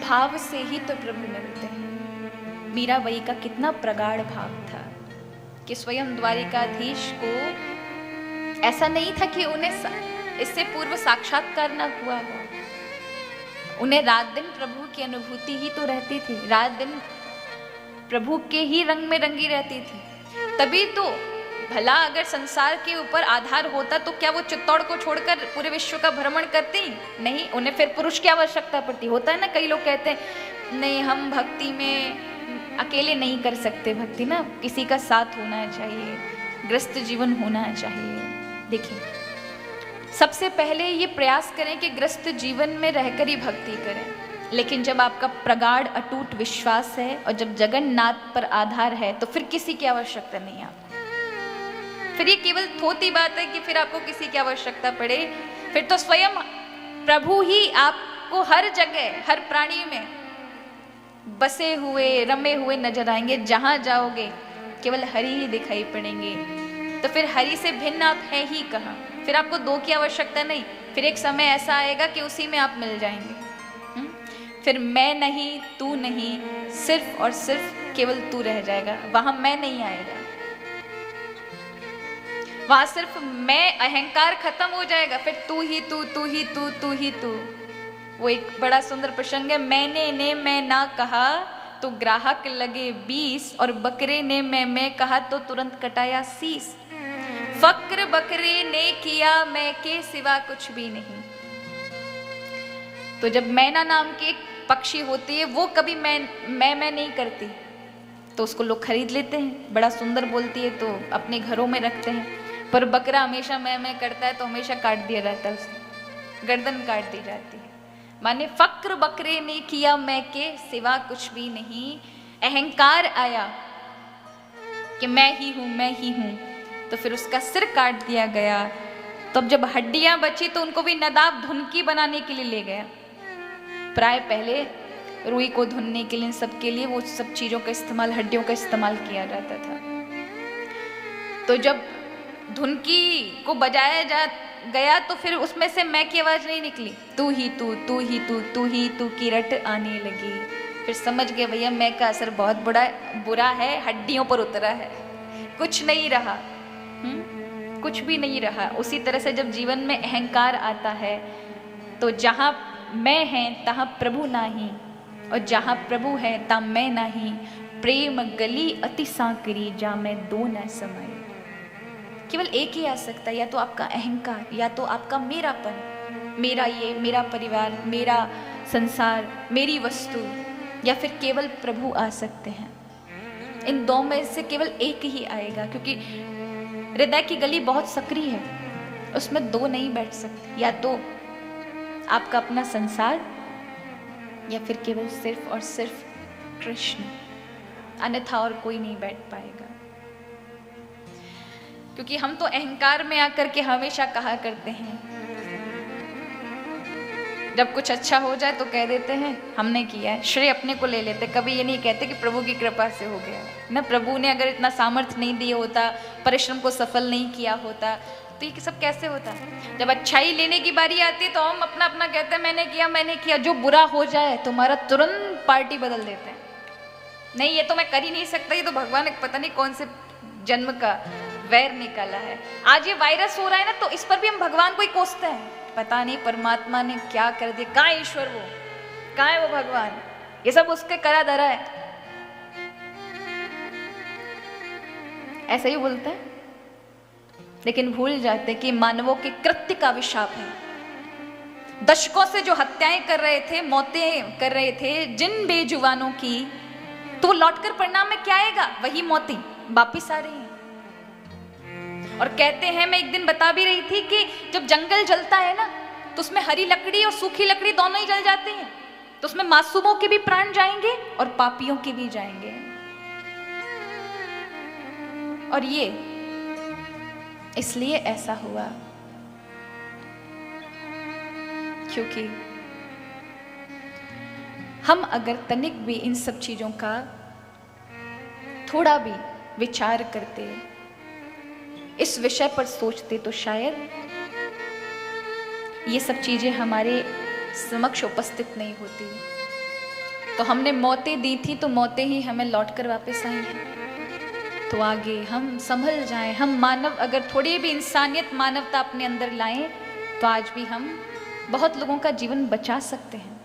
भाव से ही तो प्रभु मिलते हैं। मीराबाई का कितना प्रगाढ़ भाव था कि स्वयं द्वारिकाधीश को ऐसा नहीं था कि उन्हें इससे पूर्व साक्षात्कार न हुआ हो। उन्हें रात दिन प्रभु की अनुभूति ही तो रहती थी, रात दिन प्रभु के ही रंग में रंगी रहती थी। तभी तो भला अगर संसार के ऊपर आधार होता तो क्या वो चित्तौड़ को छोड़कर पूरे विश्व का भ्रमण करती? नहीं, उन्हें फिर पुरुष की आवश्यकता पड़ती। होता है ना, कई लोग कहते हैं नहीं हम भक्ति में अकेले नहीं कर सकते भक्ति ना, किसी का साथ होना चाहिए, गृहस्थ जीवन होना चाहिए। देखिए, सबसे पहले ये प्रयास करें कि गृहस्थ जीवन में रहकर ही भक्ति करें। लेकिन जब आपका प्रगाढ़ अटूट विश्वास है और जब जगन्नाथ पर आधार है तो फिर किसी की आवश्यकता नहीं है आपको। फिर ये केवल थोती बात है कि फिर आपको किसी की आवश्यकता पड़े। फिर तो स्वयं प्रभु ही आपको हर जगह, हर प्राणी में बसे हुए, रमे हुए नजर आएंगे। जहां जाओगे केवल हरि ही दिखाई पड़ेंगे। तो फिर हरि से भिन्न आप हैं ही कहाँ? फिर आपको दो की आवश्यकता नहीं। फिर एक समय ऐसा आएगा कि उसी में आप मिल जाएंगे। फिर मैं नहीं, तू नहीं, सिर्फ और सिर्फ केवल तू रह जाएगा। वहां मैं नहीं आएगा, वहां सिर्फ मैं, अहंकार खत्म हो जाएगा। फिर तू ही तू, तू ही तू, तू ही तू। वो एक बड़ा सुंदर प्रसंग है। मैंने ने मैं ना कहा तो ग्राहक लगे 20 और बकरे ने मैं कहा तो तुरंत कटाया शीस। फक्र बकरे ने किया मैं के सिवा कुछ भी नहीं। तो जब मैना नाम की एक पक्षी होती है वो कभी मैं नहीं करती तो उसको लोग खरीद लेते हैं, बड़ा सुंदर बोलती है तो अपने घरों में रखते हैं। पर बकरा हमेशा मैं करता है तो हमेशा काट दिया जाता है, उसकी गर्दन काट दी जाती है। माने फक्र बकरे ने किया मैं के सिवा कुछ भी नहीं। अहंकार आया कि मैं ही हूं, तो फिर उसका सिर काट दिया गया। तो अब जब हड्डियां बची तो उनको भी नदाब धुनकी बनाने के लिए ले गया। प्राय पहले रुई को धुनने के लिए, सबके लिए वो सब चीजों का इस्तेमाल, हड्डियों का इस्तेमाल किया जाता था। तो जब धुनकी को बजाया गया तो फिर उसमें से मैं की आवाज नहीं निकली, तू ही तू, तू ही तू, तू ही तू की रट आने लगी। फिर समझ गए भैया मैं का असर बहुत बुरा है, हड्डियों पर उतरा है, कुछ नहीं रहा, कुछ भी नहीं रहा। उसी तरह से जब जीवन में अहंकार आता है तो जहां मैं है तहां प्रभु नाही, और जहां प्रभु है ता मैं नाही। प्रेम गली अति सांकरी जा मैं दो न समय। केवल एक ही आ सकता है, या तो आपका अहंकार, या तो आपका मेरापन, मेरा ये, मेरा परिवार, मेरा संसार, मेरी वस्तु, या फिर केवल प्रभु आ सकते हैं। इन दो में से केवल एक ही आएगा, क्योंकि हृदय की गली बहुत सक्रिय है, उसमें दो नहीं बैठ सकते। या तो आपका अपना संसार या फिर केवल सिर्फ और सिर्फ कृष्ण, अन्यथा और कोई नहीं बैठ पाएगा। क्योंकि हम तो अहंकार में आकर के हमेशा कहा करते हैं, जब कुछ अच्छा हो जाए तो कह देते हैं हमने किया है, श्रेय अपने को ले लेते। कभी ये नहीं कहते कि प्रभु की कृपा से हो गया ना। प्रभु ने अगर इतना सामर्थ्य नहीं दिया होता, परिश्रम को सफल नहीं किया होता, तो ये सब कैसे होता। जब अच्छाई लेने की बारी आती है तो हम अपना अपना कहते हैं मैंने किया। जो बुरा हो जाए तुम्हारा तुरंत पार्टी बदल देते हैं, नहीं ये तो मैं कर ही नहीं सकता, ये तो भगवान ने पता नहीं कौन से जन्म का वैर निकाला है। आज ये वायरस हो रहा है ना, तो इस पर भी हम भगवान को ही कोसते हैं, पता नहीं परमात्मा ने क्या कर दिया, कहाँ है ईश्वर, वो कहाँ है वो भगवान, ये सब उसके करा धरा है, ऐसा ही बोलते हैं। लेकिन भूल जाते कि मानवों के कृत्य का अभिशाप है। दशकों से जो हत्याएं कर रहे थे, मौतें कर रहे थे जिन बेजुबानों की, तो लौटकर परिणाम में क्या आएगा, वही मौतें वापिस आ रही हैं। और कहते हैं, मैं एक दिन बता भी रही थी कि जब जंगल जलता है ना तो उसमें हरी लकड़ी और सूखी लकड़ी दोनों ही जल जाती हैं, तो उसमें मासूमों के भी प्राण जाएंगे और पापियों के भी जाएंगे। और ये इसलिए ऐसा हुआ क्योंकि हम अगर तनिक भी इन सब चीजों का थोड़ा भी विचार करते, इस विषय पर सोचते, तो शायद ये सब चीजें हमारे समक्ष उपस्थित नहीं होती। तो हमने मौतें दी थी तो मौतें ही हमें लौट कर वापस आई हैं। तो आगे हम संभल जाएं, हम मानव अगर थोड़ी भी इंसानियत मानवता अपने अंदर लाएं तो आज भी हम बहुत लोगों का जीवन बचा सकते हैं।